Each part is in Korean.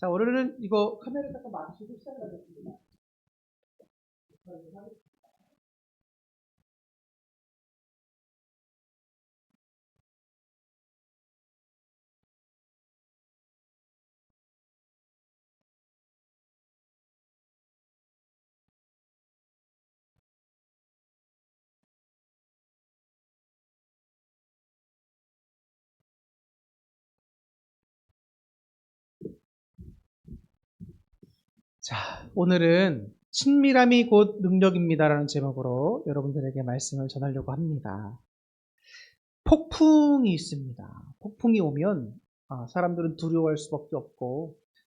자, 오늘은 이거 카메라 잠깐 맞추고 시작하겠습니다. 자, 오늘은 친밀함이 곧 능력입니다라는 제목으로 여러분들에게 말씀을 전하려고 합니다. 폭풍이 있습니다. 폭풍이 오면 사람들은 두려워할 수밖에 없고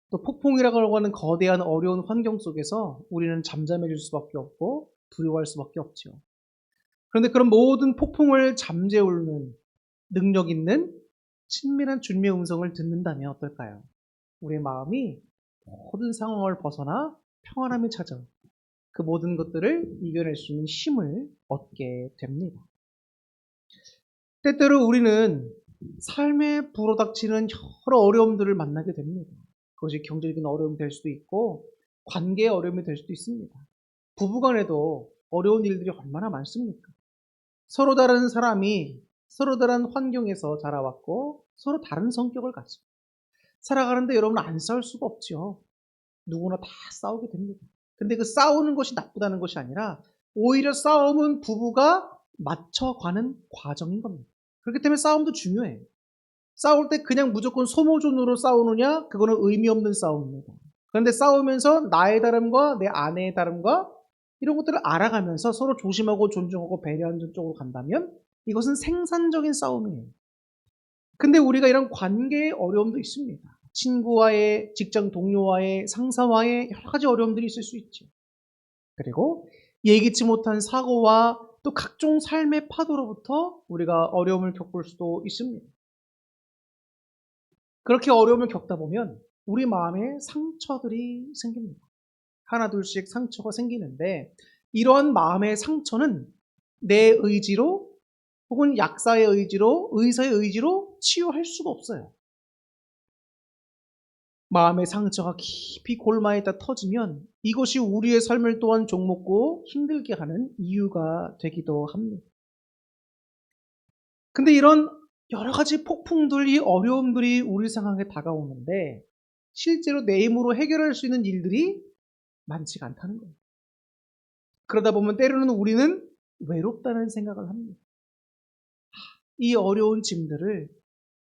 또 폭풍이라고 하는 거대한 어려운 환경 속에서 우리는 잠잠해질 수밖에 없고 두려워할 수밖에 없죠. 그런데 그런 모든 폭풍을 잠재우는 능력 있는 친밀한 주님의 음성을 듣는다면 어떨까요? 우리의 마음이 모든 상황을 벗어나 평안함이 찾아 그 모든 것들을 이겨낼 수 있는 힘을 얻게 됩니다. 때때로 우리는 삶에 불어닥치는 여러 어려움들을 만나게 됩니다. 그것이 경제적인 어려움이 될 수도 있고 관계의 어려움이 될 수도 있습니다. 부부간에도 어려운 일들이 얼마나 많습니까? 서로 다른 사람이 서로 다른 환경에서 자라왔고 서로 다른 성격을 가지고 살아가는데 여러분 안 싸울 수가 없죠. 누구나 다 싸우게 됩니다. 근데 그 싸우는 것이 나쁘다는 것이 아니라 오히려 싸움은 부부가 맞춰가는 과정인 겁니다. 그렇기 때문에 싸움도 중요해요. 싸울 때 그냥 무조건 소모전으로 싸우느냐? 그거는 의미 없는 싸움입니다. 그런데 싸우면서 나의 다름과 내 아내의 다름과 이런 것들을 알아가면서 서로 조심하고 존중하고 배려하는 쪽으로 간다면 이것은 생산적인 싸움이에요. 근데 우리가 이런 관계의 어려움도 있습니다. 친구와의, 직장 동료와의, 상사와의 여러 가지 어려움들이 있을 수 있죠. 그리고 예기치 못한 사고와 또 각종 삶의 파도로부터 우리가 어려움을 겪을 수도 있습니다. 그렇게 어려움을 겪다 보면 우리 마음에 상처들이 생깁니다. 하나 둘씩 상처가 생기는데 이러한 마음의 상처는 내 의지로 혹은 약사의 의지로, 의사의 의지로 치유할 수가 없어요. 마음의 상처가 깊이 골마에다 터지면 이것이 우리의 삶을 또한 종먹고 힘들게 하는 이유가 되기도 합니다. 근데 이런 여러 가지 폭풍들이, 어려움들이 우리 상황에 다가오는데 실제로 내 힘으로 해결할 수 있는 일들이 많지가 않다는 거예요. 그러다 보면 때로는 우리는 외롭다는 생각을 합니다. 이 어려운 짐들을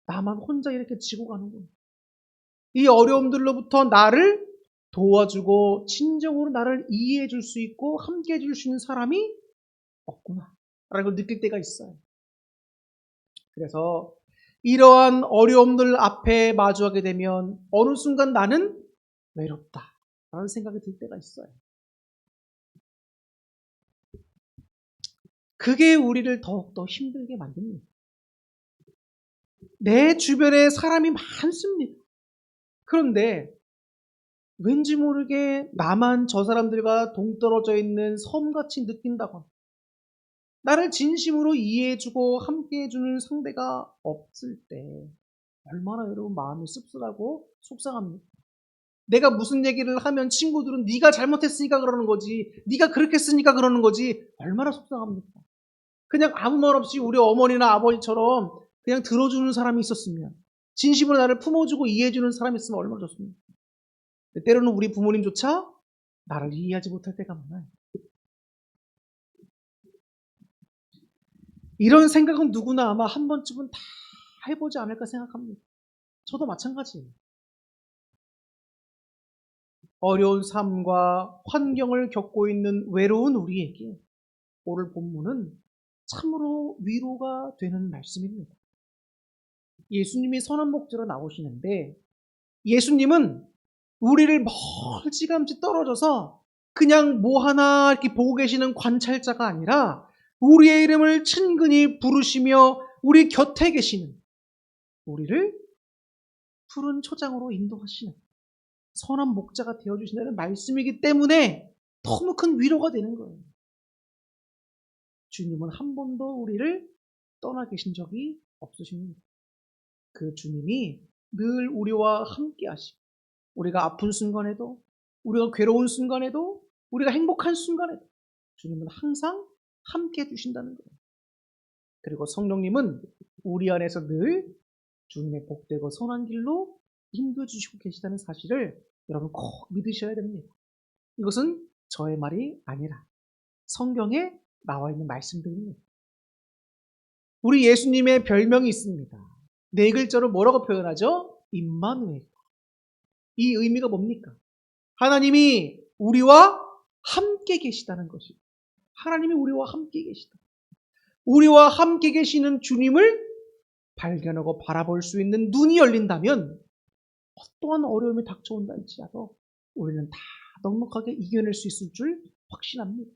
나만 혼자 이렇게 지고 가는구나. 이 어려움들로부터 나를 도와주고 진정으로 나를 이해해 줄 수 있고 함께 해줄 수 있는 사람이 없구나 라고 느낄 때가 있어요. 그래서 이러한 어려움들 앞에 마주하게 되면 어느 순간 나는 외롭다 라는 생각이 들 때가 있어요. 그게 우리를 더욱더 힘들게 만듭니다. 내 주변에 사람이 많습니다. 그런데 왠지 모르게 나만 저 사람들과 동떨어져 있는 섬같이 느낀다거나 나를 진심으로 이해해주고 함께해주는 상대가 없을 때 얼마나 여러분 마음이 씁쓸하고 속상합니까? 내가 무슨 얘기를 하면 친구들은 네가 잘못했으니까 그러는 거지, 네가 그렇게 했으니까 그러는 거지, 얼마나 속상합니까? 그냥 아무 말 없이 우리 어머니나 아버지처럼 그냥 들어주는 사람이 있었으면, 진심으로 나를 품어주고 이해해주는 사람이 있으면 얼마나 좋습니까? 때로는 우리 부모님조차 나를 이해하지 못할 때가 많아요. 이런 생각은 누구나 아마 한 번쯤은 다 해보지 않을까 생각합니다. 저도 마찬가지예요. 어려운 삶과 환경을 겪고 있는 외로운 우리에게 오늘 본문은 참으로 위로가 되는 말씀입니다. 예수님이 선한 목자로 나오시는데 예수님은 우리를 멀찌감치 떨어져서 그냥 뭐 하나 이렇게 보고 계시는 관찰자가 아니라 우리의 이름을 친근히 부르시며 우리 곁에 계시는 우리를 푸른 초장으로 인도하시는 선한 목자가 되어주신다는 말씀이기 때문에 너무 큰 위로가 되는 거예요. 주님은 한 번도 우리를 떠나 계신 적이 없으십니다. 그 주님이 늘 우리와 함께 하시고 우리가 아픈 순간에도, 우리가 괴로운 순간에도, 우리가 행복한 순간에도 주님은 항상 함께 해주신다는 거예요. 그리고 성령님은 우리 안에서 늘 주님의 복되고 선한 길로 인도해 주시고 계시다는 사실을 여러분 꼭 믿으셔야 됩니다. 이것은 저의 말이 아니라 성경에 나와 있는 말씀들입니다. 우리 예수님의 별명이 있습니다. 네 글자로 뭐라고 표현하죠? 임마누엘. 이 의미가 뭡니까? 하나님이 우리와 함께 계시다는 것이죠. 하나님이 우리와 함께 계시다. 우리와 함께 계시는 주님을 발견하고 바라볼 수 있는 눈이 열린다면 어떠한 어려움이 닥쳐온다 할지라도 우리는 다 넉넉하게 이겨낼 수 있을 줄 확신합니다.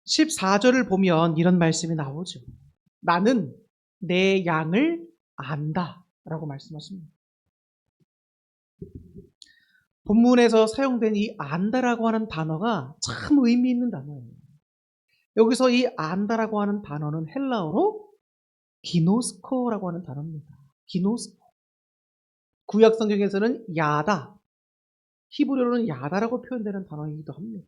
14절을 보면 이런 말씀이 나오죠. 나는 내 양을 안다 라고 말씀하십니다. 본문에서 사용된 이 안다라고 하는 단어가 참 의미 있는 단어예요. 여기서 이 안다라고 하는 단어는 헬라어로 기노스코라고 하는 단어입니다. 기노스코. 구약 성경에서는 야다, 히브리어로는 야다라고 표현되는 단어이기도 합니다.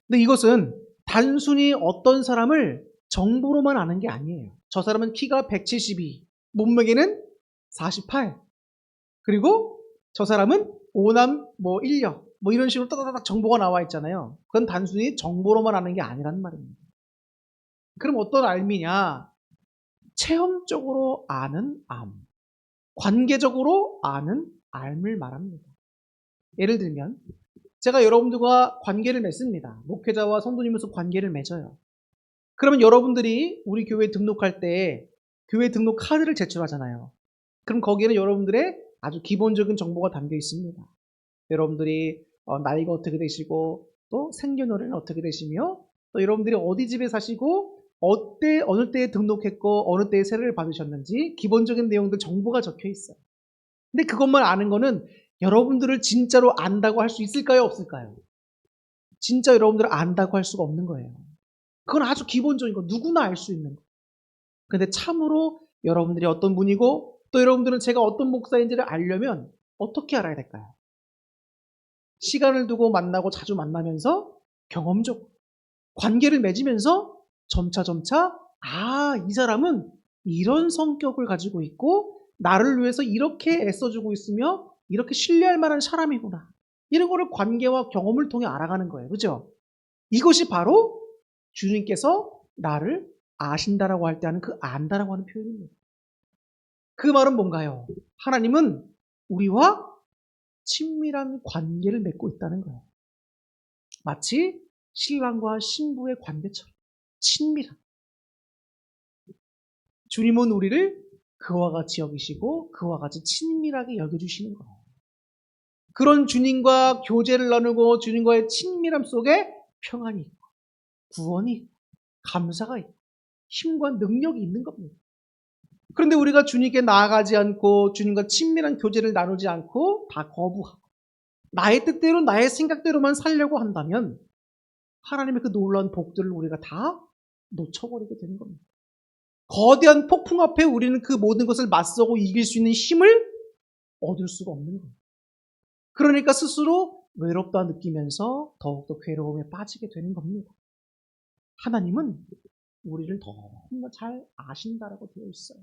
근데 이것은 단순히 어떤 사람을 정보로만 아는 게 아니에요. 저 사람은 키가 172, 몸무게는 48, 그리고 저 사람은 오남, 인력, 이런 식으로 따다닥 정보가 나와 있잖아요. 그건 단순히 정보로만 아는 게 아니란 말입니다. 그럼 어떤 알미냐? 체험적으로 아는 암, 관계적으로 아는 암을 말합니다. 예를 들면 제가 여러분들과 관계를 맺습니다. 목회자와 성도님으로서 관계를 맺어요. 그러면 여러분들이 우리 교회에 등록할 때 교회 등록 카드를 제출하잖아요. 그럼 거기에는 여러분들의 아주 기본적인 정보가 담겨 있습니다. 여러분들이 나이가 어떻게 되시고 또 생년월일은 어떻게 되시며 또 여러분들이 어디 집에 사시고 어느 때에 등록했고 어느 때에 세례를 받으셨는지 기본적인 내용들 정보가 적혀 있어요. 근데 그것만 아는 거는 여러분들을 진짜로 안다고 할 수 있을까요? 없을까요? 진짜 여러분들을 안다고 할 수가 없는 거예요. 그건 아주 기본적인 거, 누구나 알 수 있는 거. 근데 참으로 여러분들이 어떤 분이고 또 여러분들은 제가 어떤 목사인지를 알려면 어떻게 알아야 될까요? 시간을 두고 만나고 자주 만나면서 경험적으로 관계를 맺으면서 점차 이 사람은 이런 성격을 가지고 있고 나를 위해서 이렇게 애써주고 있으며 이렇게 신뢰할 만한 사람이구나. 이런 거를 관계와 경험을 통해 알아가는 거예요. 그죠? 이것이 바로 주님께서 나를 아신다라고 할 때 하는 그 안다라고 하는 표현입니다. 그 말은 뭔가요? 하나님은 우리와 친밀한 관계를 맺고 있다는 거예요. 마치 신랑과 신부의 관계처럼 친밀한. 주님은 우리를 그와 같이 여기시고 그와 같이 친밀하게 여겨주시는 거예요. 그런 주님과 교제를 나누고 주님과의 친밀함 속에 평안이 있고 구원이 있고 감사가 있고 힘과 능력이 있는 겁니다. 그런데 우리가 주님께 나아가지 않고 주님과 친밀한 교제를 나누지 않고 다 거부하고 나의 뜻대로 나의 생각대로만 살려고 한다면 하나님의 그 놀라운 복들을 우리가 다 놓쳐버리게 되는 겁니다. 거대한 폭풍 앞에 우리는 그 모든 것을 맞서고 이길 수 있는 힘을 얻을 수가 없는 거예요. 그러니까 스스로 외롭다 느끼면서 더욱더 괴로움에 빠지게 되는 겁니다. 하나님은 우리를 너무나 잘 아신다라고 되어 있어요.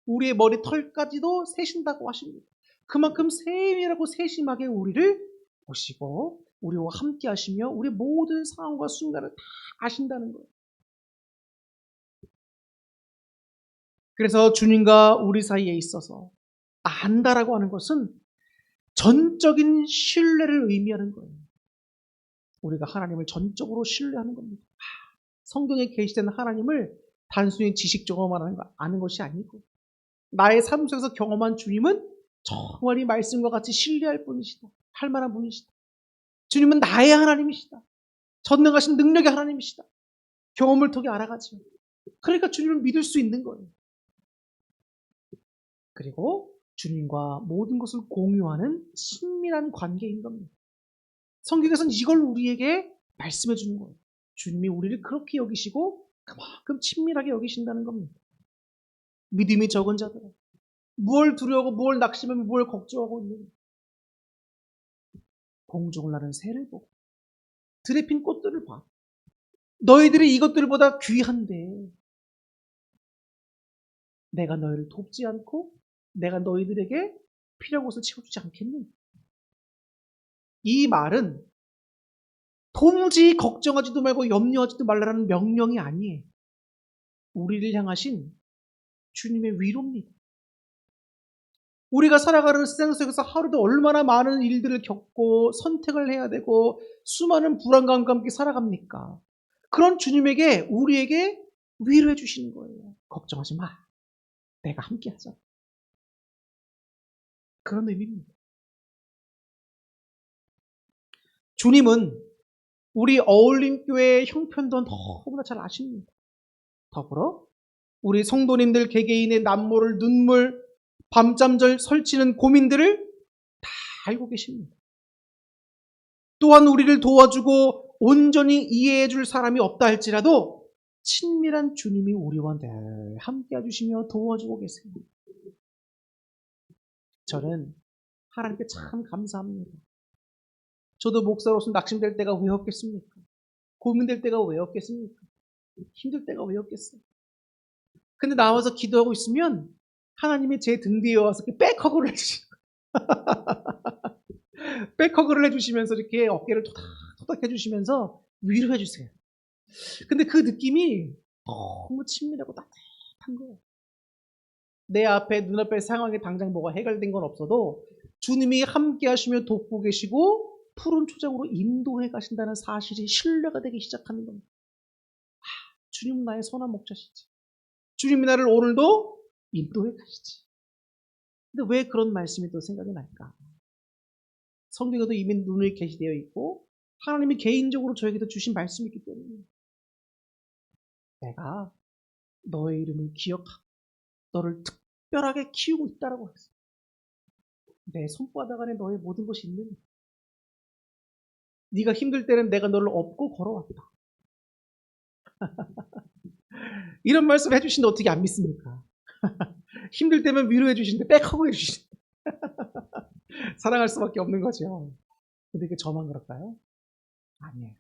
우리의 머리 털까지도 세신다고 하십니다. 그만큼 세밀하고 세심하게 우리를 보시고 우리와 함께 하시며 우리 모든 상황과 순간을 다 아신다는 거예요. 그래서 주님과 우리 사이에 있어서 안다라고 하는 것은 전적인 신뢰를 의미하는 거예요. 우리가 하나님을 전적으로 신뢰하는 겁니다. 성경에 계시된 하나님을 단순히 지식적으로만 아는 것이 아니고 나의 삶 속에서 경험한 주님은 정말 이 말씀과 같이 신뢰할 분이시다. 할 만한 분이시다. 주님은 나의 하나님이시다. 전능하신 능력의 하나님이시다. 경험을 통해 알아가죠. 그러니까 주님을 믿을 수 있는 거예요. 그리고 주님과 모든 것을 공유하는 친밀한 관계인 겁니다. 성경에서는 이걸 우리에게 말씀해 주는 거예요. 주님이 우리를 그렇게 여기시고 그만큼 친밀하게 여기신다는 겁니다. 믿음이 적은 자들아, 무얼 두려워하고 무얼 낙심하며 무얼 걱정하고 있는 공중을 나는 새를 보고 들에 핀 꽃들을 봐. 너희들이 이것들보다 귀한데 내가 너희를 돕지 않고 내가 너희들에게 필요한 것을 채워주지 않겠느냐. 이 말은 도무지 걱정하지도 말고 염려하지도 말라는 명령이 아니에요. 우리를 향하신 주님의 위로입니다. 우리가 살아가는 세상 속에서 하루도 얼마나 많은 일들을 겪고 선택을 해야 되고 수많은 불안감과 함께 살아갑니까? 그런 주님에게 우리에게 위로해 주시는 거예요. 걱정하지 마. 내가 함께 하자. 그런 의미입니다. 주님은 우리 어울림교회의 형편도 너무나 잘 아십니다. 더불어 우리 성도님들 개개인의 남모를 눈물, 밤잠들 설치는 고민들을 다 알고 계십니다. 또한 우리를 도와주고 온전히 이해해 줄 사람이 없다 할지라도 친밀한 주님이 우리와 늘 함께 해주시며 도와주고 계세요. 저는 하나님께 참 감사합니다. 저도 목사로서 낙심될 때가 왜 없겠습니까? 고민될 때가 왜 없겠습니까? 힘들 때가 왜 없겠어요? 근데 나와서 기도하고 있으면 하나님이 제 등 뒤에 와서 백허그를 해주시는 거예요. 백허그를 해주시면서 이렇게 어깨를 토닥토닥 해주시면서 위로해 주세요. 근데 그 느낌이 너무 친밀하고 따뜻한 거예요. 내 앞에 눈앞에 상황이 당장 뭐가 해결된 건 없어도 주님이 함께 하시며 돕고 계시고 푸른 초장으로 인도해 가신다는 사실이 신뢰가 되기 시작하는 겁니다. 주님 나의 선한 목자시지. 주님이 나를 오늘도 인도해 가시지. 근데 왜 그런 말씀이 또 생각이 날까? 성경에도 이미 눈에 게시되어 있고 하나님이 개인적으로 저에게도 주신 말씀이 있기 때문에 내가 너의 이름을 기억하고 너를 특별하게 키우고 있다라고 했어요. 내 손바닥 안에 너의 모든 것이 있는 네가 힘들 때는 내가 너를 업고 걸어왔다. 이런 말씀 해주시는데 어떻게 안 믿습니까? 힘들 때면 위로해 주시는데 백허그 해주시는데 사랑할 수밖에 없는 거죠. 근데 이게 저만 그럴까요? 아니에요.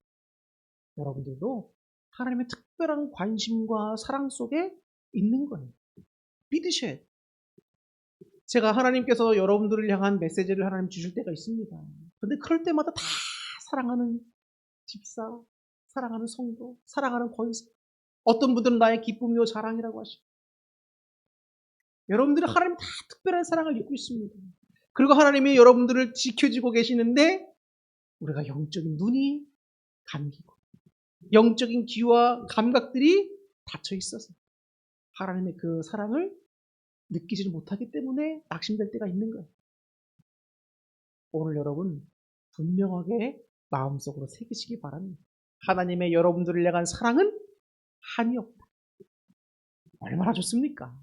여러분들도 하나님의 특별한 관심과 사랑 속에 있는 거예요. 믿으셔야 돼요. 제가 하나님께서 여러분들을 향한 메시지를 하나님 주실 때가 있습니다. 근데 그럴 때마다 다 사랑하는 집사, 사랑하는 성도, 사랑하는 권사. 어떤 분들은 나의 기쁨이요 자랑이라고 하시고 여러분들은 하나님 다 특별한 사랑을 입고 있습니다. 그리고 하나님이 여러분들을 지켜주고 계시는데 우리가 영적인 눈이 감기고 영적인 귀와 감각들이 닫혀 있어서 하나님의 그 사랑을 느끼지를 못하기 때문에 낙심될 때가 있는 거예요. 오늘 여러분 분명하게 마음속으로 새기시기 바랍니다. 하나님의 여러분들을 향한 사랑은 한이 없다. 얼마나 좋습니까?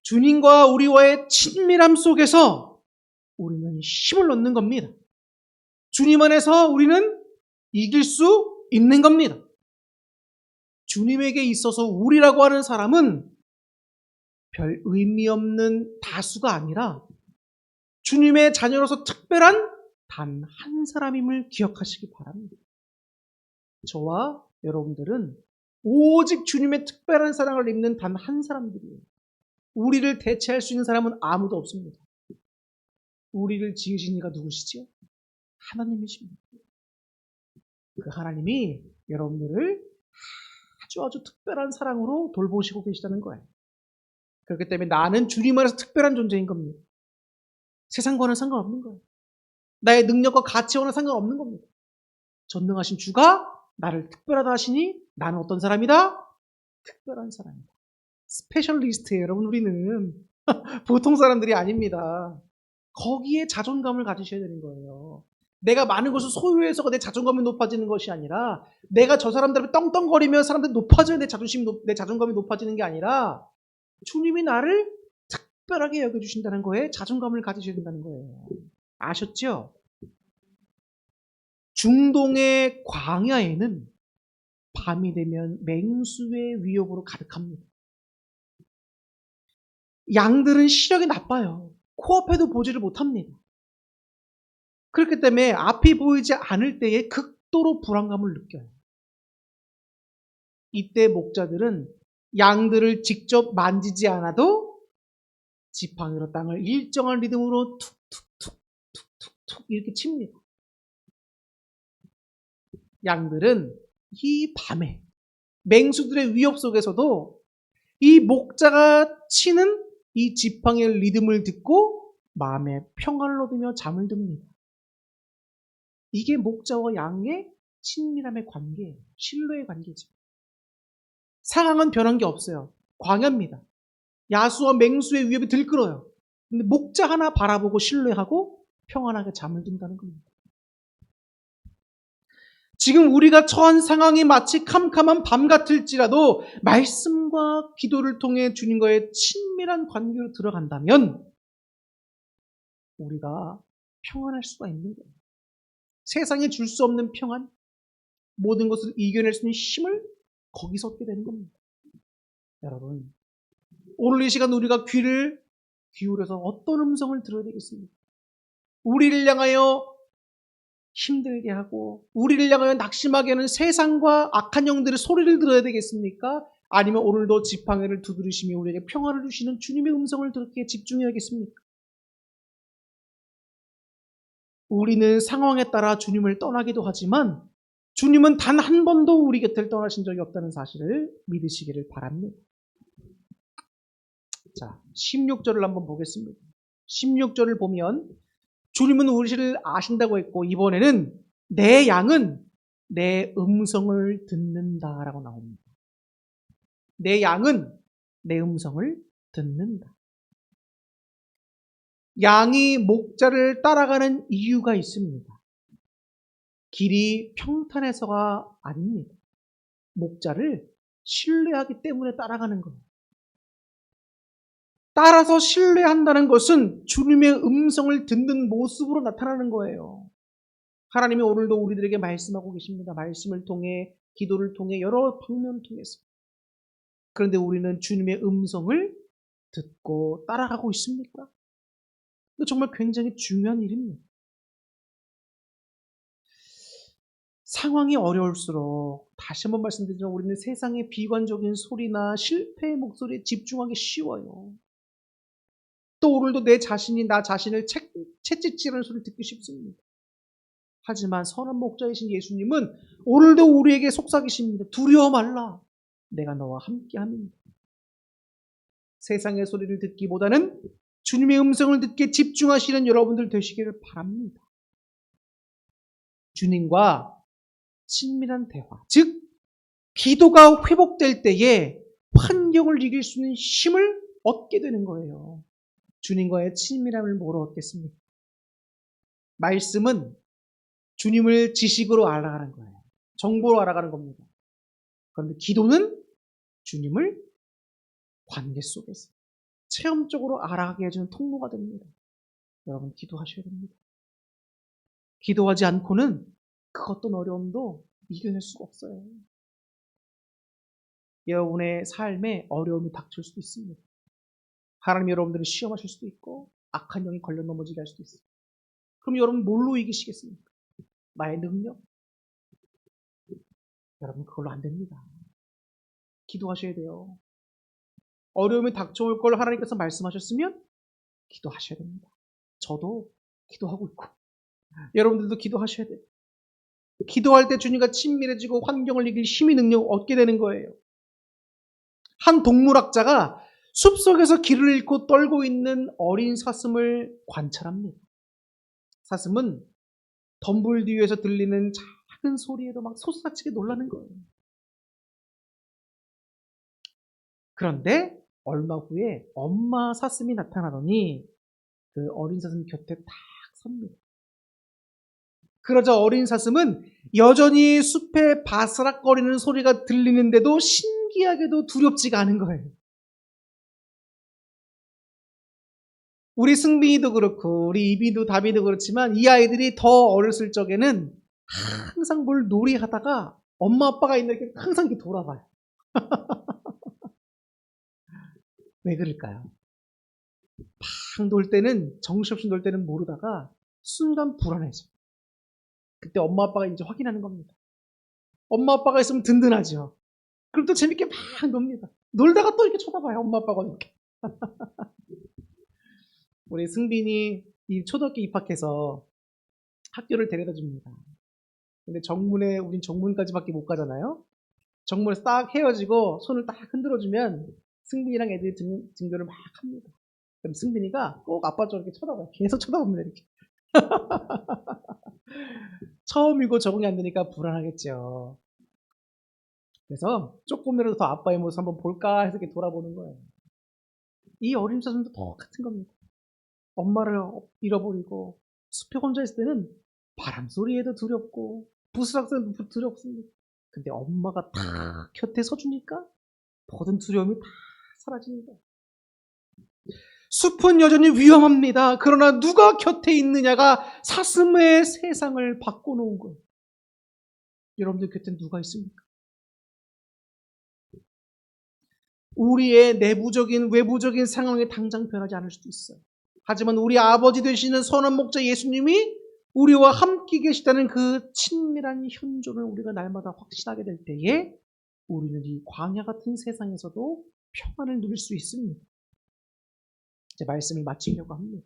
주님과 우리와의 친밀함 속에서 우리는 힘을 얻는 겁니다. 주님 안에서 우리는 이길 수 있는 겁니다. 주님에게 있어서 우리라고 하는 사람은 별 의미 없는 다수가 아니라 주님의 자녀로서 특별한 단 한 사람임을 기억하시기 바랍니다. 저와 여러분들은 오직 주님의 특별한 사랑을 입는 단 한 사람들이에요. 우리를 대체할 수 있는 사람은 아무도 없습니다. 우리를 지으신 이가 누구시죠? 하나님이십니다. 그 하나님이 여러분들을 아주 특별한 사랑으로 돌보시고 계시다는 거예요. 그렇기 때문에 나는 주님 안에서 특별한 존재인 겁니다. 세상과는 상관없는 거예요. 나의 능력과 가치와는 상관없는 겁니다. 전능하신 주가 나를 특별하다 하시니 나는 어떤 사람이다? 특별한 사람이다. 스페셜리스트예요, 여러분. 우리는 보통 사람들이 아닙니다. 거기에 자존감을 가지셔야 되는 거예요. 내가 많은 것을 소유해서 내 자존감이 높아지는 것이 아니라 내가 저 사람들 앞에 떵떵거리며 사람들이 높아져야 내 자존감이 높아지는 게 아니라 주님이 나를 특별하게 여겨주신다는 거에 자존감을 가지셔야 된다는 거예요. 아셨죠? 중동의 광야에는 밤이 되면 맹수의 위협으로 가득합니다. 양들은 시력이 나빠요. 코앞에도 보지를 못합니다. 그렇기 때문에 앞이 보이지 않을 때에 극도로 불안감을 느껴요. 이때 목자들은 양들을 직접 만지지 않아도 지팡이로 땅을 일정한 리듬으로 툭툭툭툭툭툭 이렇게 칩니다. 양들은 이 밤에 맹수들의 위협 속에서도 이 목자가 치는 이 지팡이의 리듬을 듣고 마음에 평안을 얻으며 잠을 듭니다. 이게 목자와 양의 친밀함의 관계예요. 신뢰의 관계죠. 상황은 변한 게 없어요. 광야입니다. 야수와 맹수의 위협이 들끓어요. 근데 목자 하나 바라보고 신뢰하고 평안하게 잠을 든다는 겁니다. 지금 우리가 처한 상황이 마치 캄캄한 밤 같을지라도 말씀과 기도를 통해 주님과의 친밀한 관계로 들어간다면 우리가 평안할 수가 있는 거예요. 세상에 줄 수 없는 평안, 모든 것을 이겨낼 수 있는 힘을 거기서 얻게 되는 겁니다. 여러분, 오늘 이 시간 우리가 귀를 기울여서 어떤 음성을 들어야 되겠습니까? 우리를 향하여 힘들게 하고 우리를 향하여 낙심하게 하는 세상과 악한 영들의 소리를 들어야 되겠습니까? 아니면 오늘도 지팡이를 두드리시며 우리에게 평화를 주시는 주님의 음성을 듣기에 집중해야겠습니까? 우리는 상황에 따라 주님을 떠나기도 하지만 주님은 단 한 번도 우리 곁을 떠나신 적이 없다는 사실을 믿으시기를 바랍니다. 자, 16절을 한번 보겠습니다. 16절을 보면 주님은 우리를 아신다고 했고 이번에는 내 양은 내 음성을 듣는다라고 나옵니다. 내 양은 내 음성을 듣는다. 양이 목자를 따라가는 이유가 있습니다. 길이 평탄해서가 아닙니다. 목자를 신뢰하기 때문에 따라가는 거예요. 따라서 신뢰한다는 것은 주님의 음성을 듣는 모습으로 나타나는 거예요. 하나님이 오늘도 우리들에게 말씀하고 계십니다. 말씀을 통해, 기도를 통해, 여러 방면을 통해서. 그런데 우리는 주님의 음성을 듣고 따라가고 있습니까? 이거 정말 굉장히 중요한 일입니다. 상황이 어려울수록 다시 한번 말씀드리지만 우리는 세상의 비관적인 소리나 실패의 목소리에 집중하기 쉬워요. 또 오늘도 내 자신이 나 자신을 채찍질하는 소리를 듣기 쉽습니다. 하지만 선한 목자이신 예수님은 오늘도 우리에게 속삭이십니다. 두려워 말라. 내가 너와 함께함입니다. 세상의 소리를 듣기보다는 주님의 음성을 듣기에 집중하시는 여러분들 되시기를 바랍니다. 주님과 친밀한 대화, 즉 기도가 회복될 때에 환경을 이길 수 있는 힘을 얻게 되는 거예요. 주님과의 친밀함을 뭐로 얻겠습니까? 말씀은 주님을 지식으로 알아가는 거예요. 정보로 알아가는 겁니다. 그런데 기도는 주님을 관계 속에서 체험적으로 알아가게 해주는 통로가 됩니다. 여러분 기도하셔야 됩니다. 기도하지 않고는 그 어떤 어려움도 이겨낼 수가 없어요. 여러분의 삶에 어려움이 닥칠 수도 있습니다. 하나님 여러분들을 시험하실 수도 있고 악한 영이 걸려 넘어지게 할 수도 있어요. 그럼 여러분 뭘로 이기시겠습니까? 나의 능력? 여러분 그걸로 안 됩니다. 기도하셔야 돼요. 어려움이 닥쳐올 걸 하나님께서 말씀하셨으면 기도하셔야 됩니다. 저도 기도하고 있고 여러분들도 기도하셔야 돼요. 기도할 때 주님과 친밀해지고 환경을 이길 힘이 능력을 얻게 되는 거예요. 한 동물학자가 숲속에서 길을 잃고 떨고 있는 어린 사슴을 관찰합니다. 사슴은 덤불 뒤에서 들리는 작은 소리에도 막 솟아치게 놀라는 거예요. 그런데 얼마 후에 엄마 사슴이 나타나더니 그 어린 사슴 곁에 딱 섭니다. 그러자 어린 사슴은 여전히 숲에 바스락거리는 소리가 들리는데도 신기하게도 두렵지가 않은 거예요. 우리 승빈이도 그렇고 우리 이비도 다비도 그렇지만 이 아이들이 더 어렸을 적에는 항상 뭘 놀이하다가 엄마 아빠가 있는 게 항상 이렇게 돌아가요. 왜 그럴까요? 막 놀 때는, 정신없이 놀 때는 모르다가 순간 불안해져. 그때 엄마 아빠가 이제 확인하는 겁니다. 엄마 아빠가 있으면 든든하죠. 그럼 또 재밌게 막 놉니다. 놀다가 또 이렇게 쳐다봐요. 엄마 아빠가 이렇게. 우리 승빈이 이 초등학교 입학해서 학교를 데려다 줍니다. 근데 정문에, 우린 정문까지밖에 못 가잖아요. 정문에서 딱 헤어지고 손을 딱 흔들어주면 승빈이랑 애들이 등교를 막 합니다. 그럼 승빈이가 꼭 아빠 쪽으로 이렇게 쳐다봐요. 계속 쳐다봅니다, 이렇게. 처음이고 적응이 안 되니까 불안하겠죠. 그래서 조금이라도 더 아빠의 모습 한번 볼까 해서 이렇게 돌아보는 거예요. 이 어림짐승도 똑같은 겁니다. 엄마를 잃어버리고 숲에 혼자 있을 때는 바람 소리에도 두렵고 부스럭거리도 두렵습니다. 근데 엄마가 딱 곁에 서주니까 모든 두려움이 다 사라집니다. 숲은 여전히 위험합니다. 그러나 누가 곁에 있느냐가 사슴의 세상을 바꿔놓은 거예요. 여러분들 곁에 누가 있습니까? 우리의 내부적인 외부적인 상황이 당장 변하지 않을 수도 있어요. 하지만 우리 아버지 되시는 선한 목자 예수님이 우리와 함께 계시다는 그 친밀한 현존을 우리가 날마다 확신하게 될 때에 우리는 이 광야 같은 세상에서도 평안을 누릴 수 있습니다. 이제 말씀을 마치려고 합니다.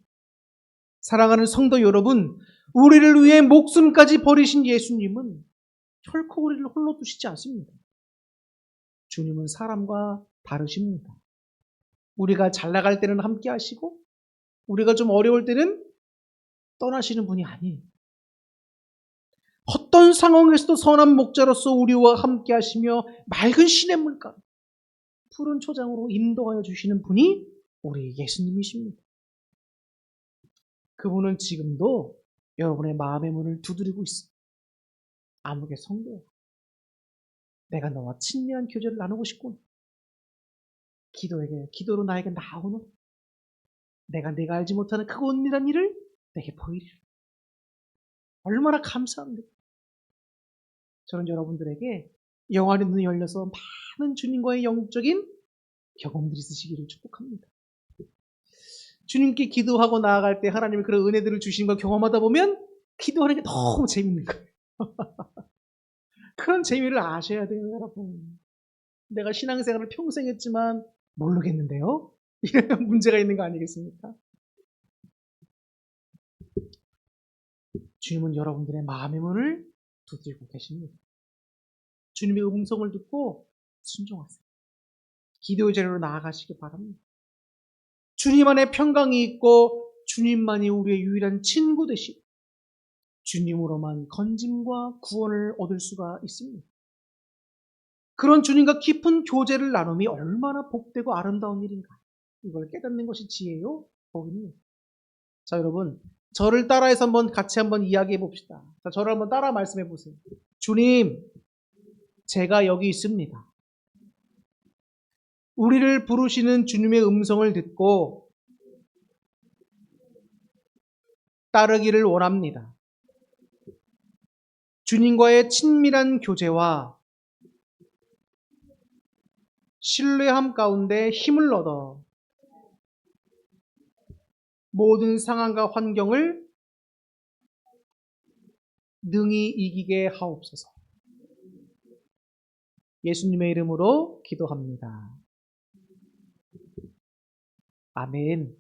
사랑하는 성도 여러분, 우리를 위해 목숨까지 버리신 예수님은 결코 우리를 홀로 두시지 않습니다. 주님은 사람과 다르십니다. 우리가 잘 나갈 때는 함께 하시고 우리가 좀 어려울 때는 떠나시는 분이 아니에요. 어떤 상황에서도 선한 목자로서 우리와 함께 하시며 맑은 시냇물가, 푸른 초장으로 인도하여 주시는 분이 우리 예수님이십니다. 그분은 지금도 여러분의 마음의 문을 두드리고 있습니다. 아무개 성도야, 내가 너와 친밀한 교제를 나누고 싶구나. 기도로 나에게 나오노. 내가 알지 못하는 그 은밀한 일을 내게 보이리라. 얼마나 감사합니다. 저는 여러분들에게 영원의 눈이 열려서 많은 주님과의 영적인 경험들이 있으시기를 축복합니다. 주님께 기도하고 나아갈 때 하나님이 그런 은혜들을 주시는 걸 경험하다 보면 기도하는 게 너무 재밌는 거예요. 그런 재미를 아셔야 돼요, 여러분. 내가 신앙생활을 평생 했지만 모르겠는데요? 이런 문제가 있는 거 아니겠습니까? 주님은 여러분들의 마음의 문을 두드리고 계십니다. 주님의 음성을 듣고 순종하세요. 기도의 자리로 나아가시기 바랍니다. 주님 안에 평강이 있고 주님만이 우리의 유일한 친구 되시고 주님으로만 건짐과 구원을 얻을 수가 있습니다. 그런 주님과 깊은 교제를 나눔이 얼마나 복되고 아름다운 일인가. 이걸 깨닫는 것이 지혜요, 복입니다. 자, 여러분, 저를 따라해서 같이 한번 이야기해 봅시다. 자, 저를 한번 따라 말씀해 보세요. 주님, 제가 여기 있습니다. 우리를 부르시는 주님의 음성을 듣고 따르기를 원합니다. 주님과의 친밀한 교제와 신뢰함 가운데 힘을 얻어 모든 상황과 환경을 능히 이기게 하옵소서. 예수님의 이름으로 기도합니다. 아멘.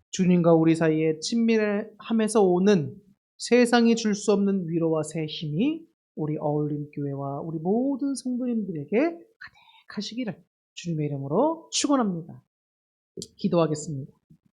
주님과 우리 사이에 친밀함에서 오는 세상이 줄 수 없는 위로와 새 힘이 우리 어울림교회와 우리 모든 성도님들에게 가득하시기를 주님의 이름으로 축원합니다. 기도하겠습니다.